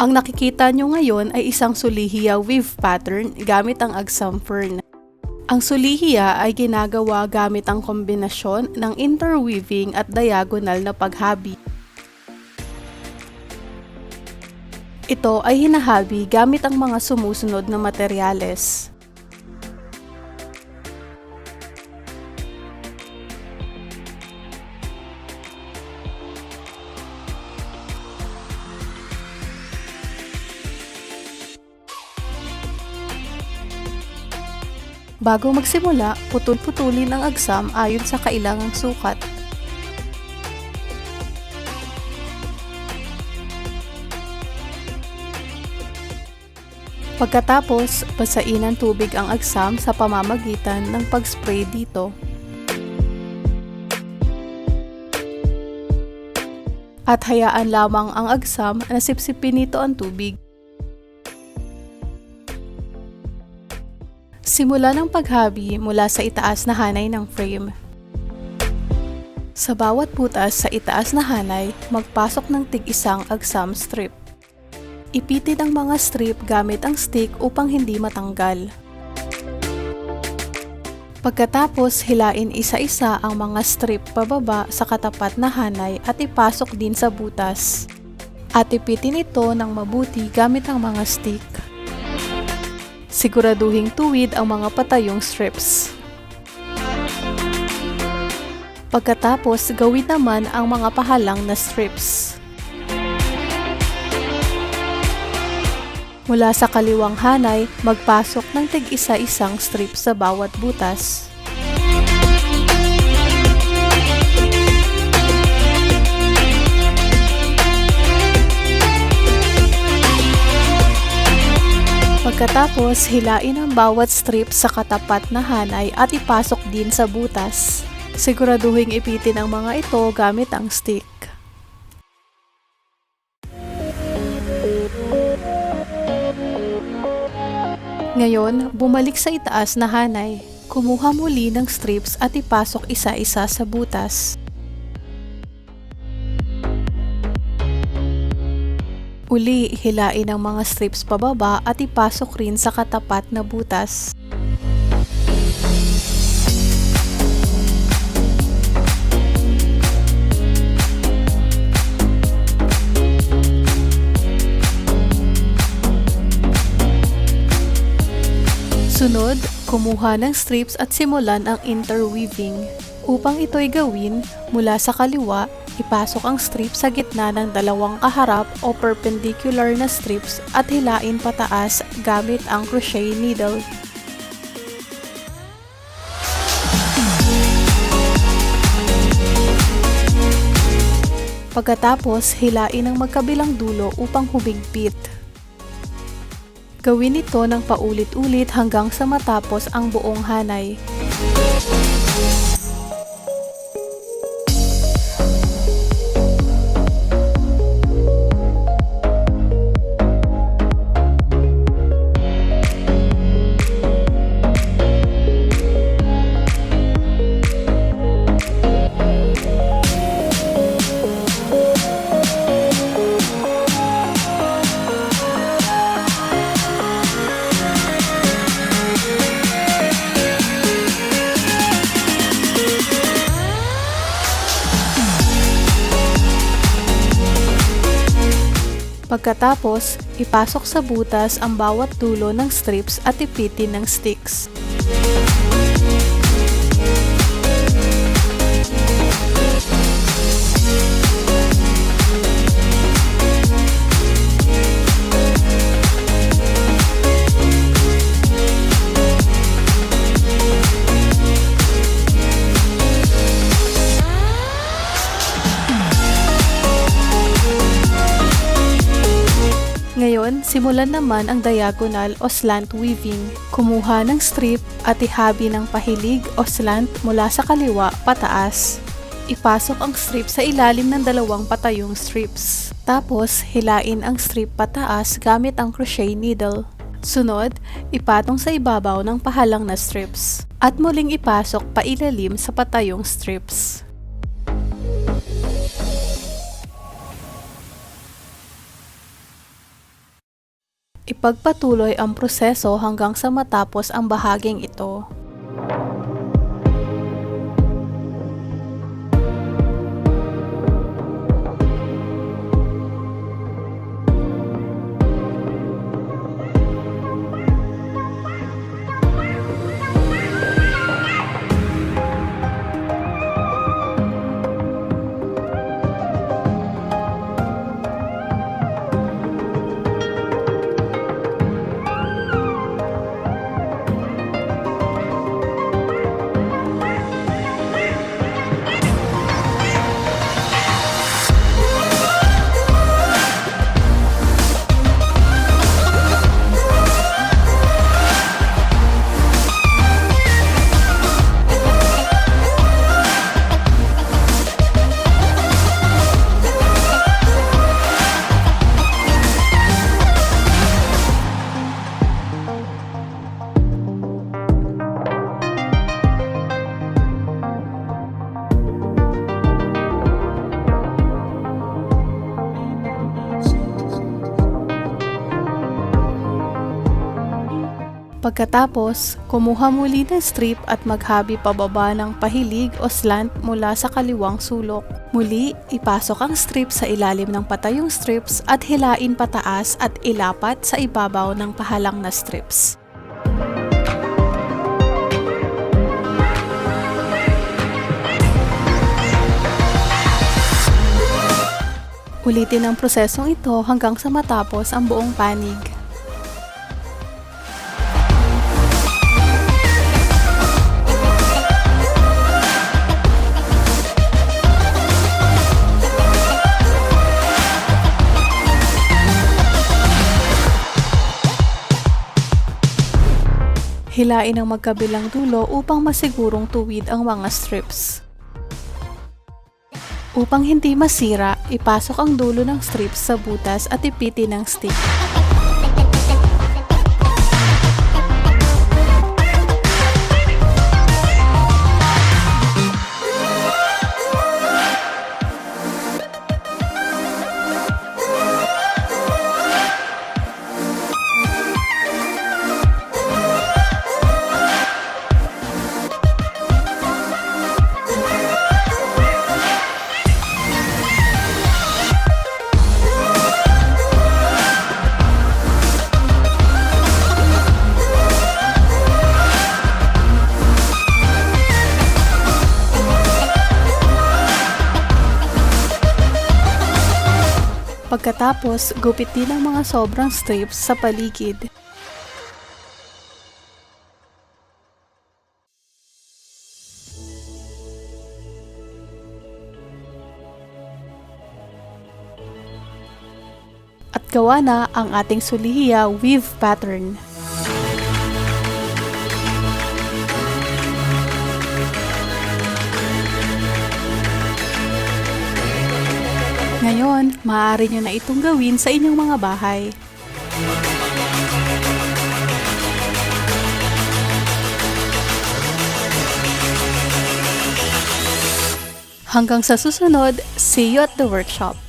Ang nakikita nyo ngayon ay isang Solihiya weave pattern gamit ang agsam fern. Ang Solihiya ay ginagawa gamit ang kombinasyon ng interweaving at diagonal na paghabi. Ito ay hinahabi gamit ang mga sumusunod na materyales. Bago magsimula, putol-putulin ang agsam ayon sa kailangang sukat. Pagkatapos, basain ng tubig ang agsam sa pamamagitan ng pag-spray dito. At hayaan lamang ang agsam na sipsipin nito ang tubig. Simula ng paghabi mula sa itaas na hanay ng frame. Sa bawat butas sa itaas na hanay, magpasok ng tig-isang agsam strip. Ipitin ang mga strip gamit ang stick upang hindi matanggal. Pagkatapos, hilain isa-isa ang mga strip pababa sa katapat na hanay at ipasok din sa butas. At ipitin ito ng mabuti gamit ang mga stick. Siguraduhing tuwid ang mga patayong strips. Pagkatapos, gawin naman ang mga pahalang na strips. Mula sa kaliwang hanay, magpasok ng tig-isa-isang strip sa bawat butas. Pagkatapos, hilain ang bawat strip sa katapat na hanay at ipasok din sa butas. Siguraduhing ipitin ang mga ito gamit ang stick. Ngayon, bumalik sa itaas na hanay. Kumuha muli ng strips at ipasok isa-isa sa butas. Uli, hilain ang mga strips pababa at ipasok rin sa katapat na butas. Sunod, kumuha ng strips at simulan ang interweaving. Upang ito'y gawin, mula sa kaliwa, ipasok ang strip sa gitna ng dalawang kaharap o perpendicular na strips at hilain pataas gamit ang crochet needle. Pagkatapos, hilain ang magkabilang dulo upang humigpit. Gawin ito ng paulit-ulit hanggang sa matapos ang buong hanay. Pagkatapos, ipasok sa butas ang bawat dulo ng strips at ipitin ng sticks. Ngayon, simulan naman ang diagonal o slant weaving. Kumuha ng strip at ihabi ng pahilig o slant mula sa kaliwa pataas. Ipasok ang strip sa ilalim ng dalawang patayong strips. Tapos, hilain ang strip pataas gamit ang crochet needle. Sunod, ipatong sa ibabaw ng pahalang na strips. At muling ipasok pailalim sa patayong strips. Ipagpatuloy ang proseso hanggang sa matapos ang bahaging ito. Pagkatapos, kumuha muli ng strip at maghabi pababa ng pahilig o slant mula sa kaliwang sulok. Muli, ipasok ang strip sa ilalim ng patayong strips at hilain pataas at ilapat sa ibabaw ng pahalang na strips. Ulitin ang prosesong ito hanggang sa matapos ang buong panig. Hilain ang magkabilang dulo upang masigurong tuwid ang mga strips. Upang hindi masira, ipasok ang dulo ng strips sa butas at ipitin ng stick. Pagkatapos, gupitin ang mga sobrang strips sa paligid. At gawa na ang ating Solihiya weave pattern. Ngayon, maaari nyo na itong gawin sa inyong mga bahay. Hanggang sa susunod, see you at the workshop!